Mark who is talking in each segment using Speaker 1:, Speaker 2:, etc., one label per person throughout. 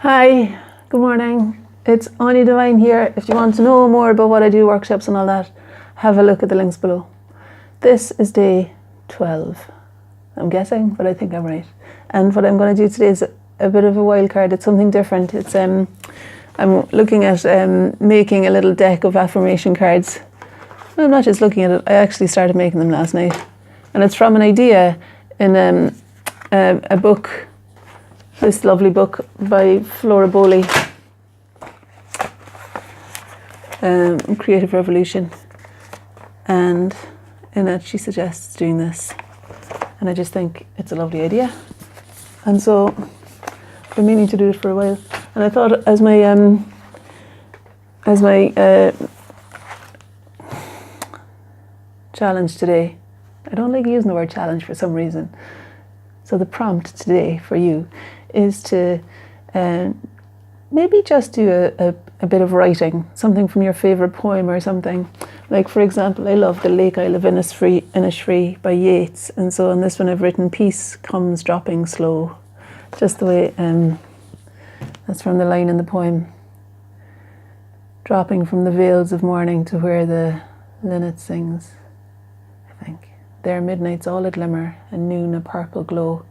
Speaker 1: Hi, good morning. It's Áine here. If you want to know more about what I do, workshops and all that, have a look at the links below. This is day 12. I'm guessing, but I think I'm right. And what I'm going to do today is a bit of a wild card. It's something different. It's I'm looking at making a little deck of affirmation cards. Well, I'm not just looking at it. I actually started making them last night, and it's from an idea in a book. This lovely book by Flora Bowley, Creative Revolution, and in it she suggests doing this, and I just think it's a lovely idea, and so I've been meaning to do it for a while, and I thought as my challenge today. I don't like using the word challenge for some reason, so the prompt today for you is to maybe just do a bit of writing, something from your favourite poem or something. Like, for example, I love The Lake I Live in a Shree by Yeats, and so on this one I've written peace comes dropping slow, just the way that's from the line in the poem, dropping from the veils of morning to where the linnet sings, I think. There midnight's all a glimmer, and noon a purple glow,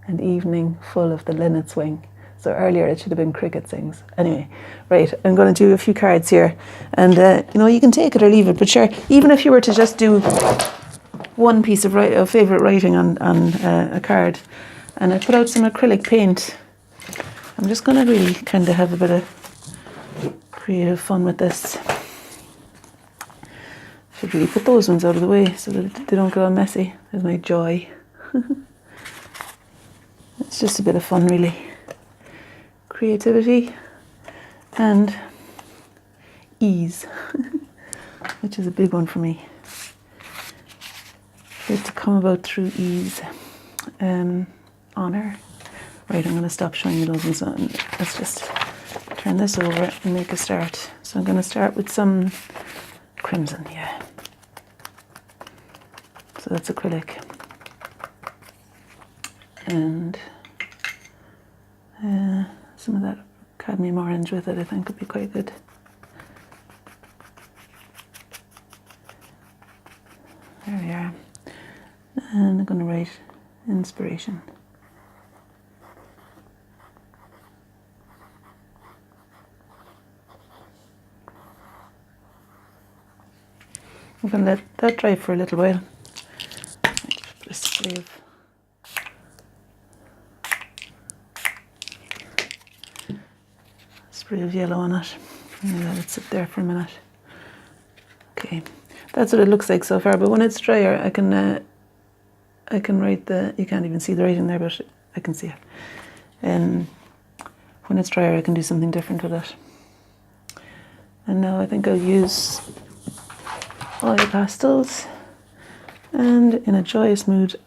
Speaker 1: and evening full of the linnet's wing. So earlier it should have been cricket sings. Anyway, right, I'm going to do a few cards here, and you can take it or leave it, but sure, even if you were to just do one piece of favourite writing on a card, and I put out some acrylic paint. I'm just going to really kind of have a bit of creative fun with this. Should really put those ones out of the way so that they don't get all messy. There's my joy. It's just a bit of fun, really. Creativity and ease, which is a big one for me. It's to come about through ease. Honour. Right, I'm going to stop showing you those ones. Let's just turn this over and make a start. So I'm going to start with some crimson, yeah. So that's acrylic. And some of that cadmium orange with it, I think, would be quite good. There we are. And I'm going to write inspiration. I'm going to let that dry for a little while. Just put a spray of yellow on it, and let it sit there for a minute. Okay, that's what it looks like so far, but when it's drier I can write you can't even see the writing there, but I can see it. And when it's drier I can do something different with it. And now I think I'll use oil pastels, and in a joyous mood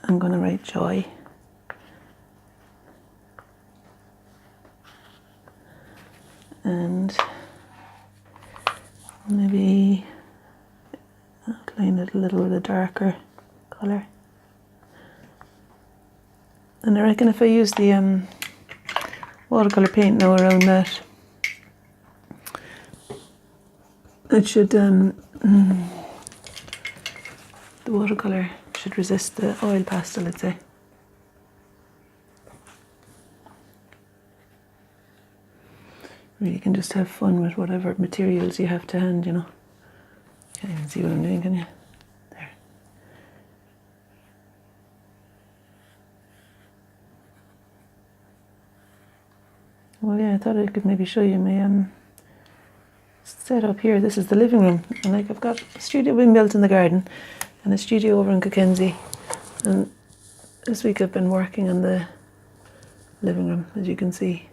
Speaker 1: I'm going to write joy. And maybe outline it a little with a darker colour. And I reckon if I use the watercolour paint now around that, it should the watercolour should resist the oil pastel, I'd say. You can just have fun with whatever materials you have to hand, you know. Can't even see what I'm doing, can you? There. Well, yeah, I thought I could maybe show you my setup here. This is the living room, and like I've got a studio being built in the garden, and a studio over in Cockenzie. And this week I've been working on the living room, as you can see.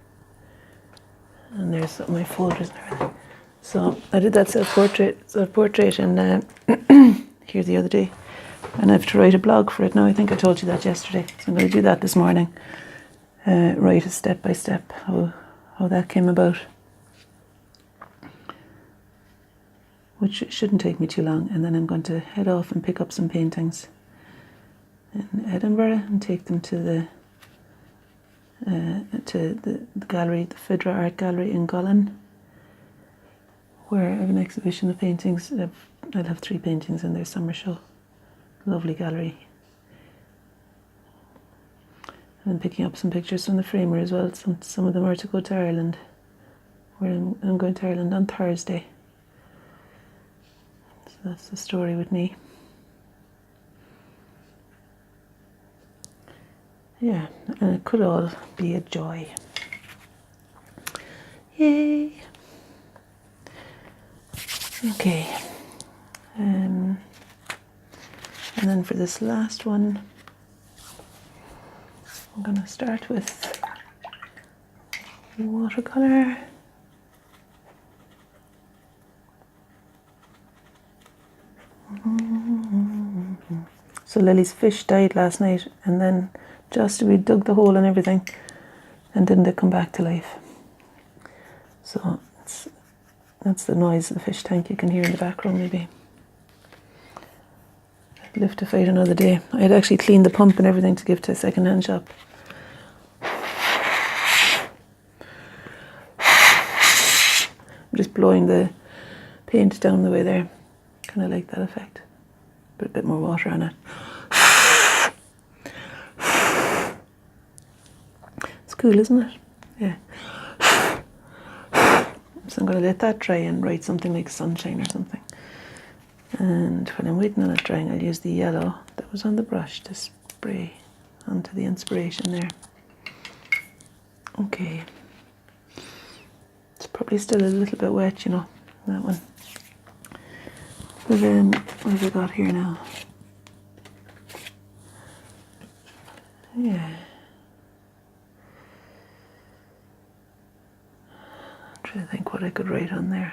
Speaker 1: And there's my folders and everything. So I did that self-portrait and here the other day, and I have to write a blog for it now. I think I told you that yesterday, so I'm going to do that this morning. Write a step by step how that came about, which shouldn't take me too long, and then I'm going to head off and pick up some paintings in Edinburgh and take them to the to the gallery, the Fidra Art Gallery in Gullin, where I have an exhibition of paintings. I'll have 3 paintings in their summer show. Lovely gallery. And I'm picking up some pictures from the framer as well. Some of them are to go to Ireland, where I'm going to Ireland on Thursday. So that's the story with me. Yeah, and it could all be a joy. Yay! Okay. And then for this last one, I'm going to start with watercolour. So Lily's fish died last night, and then just we dug the hole and everything, and didn't it come back to life? So that's the noise of the fish tank you can hear in the background maybe. I'd live to fight another day. I had actually cleaned the pump and everything to give to a second-hand shop. I'm just blowing the paint down the way there. Kind of like that effect. Put a bit more water on it. It's cool, isn't it? Yeah. So I'm going to let that dry and write something like sunshine or something. And when I'm waiting on it drying, I'll use the yellow that was on the brush to spray onto the inspiration there. Okay. It's probably still a little bit wet, you know, that one. But then, what have we got here now? Yeah. I'm trying to think what I could write on there.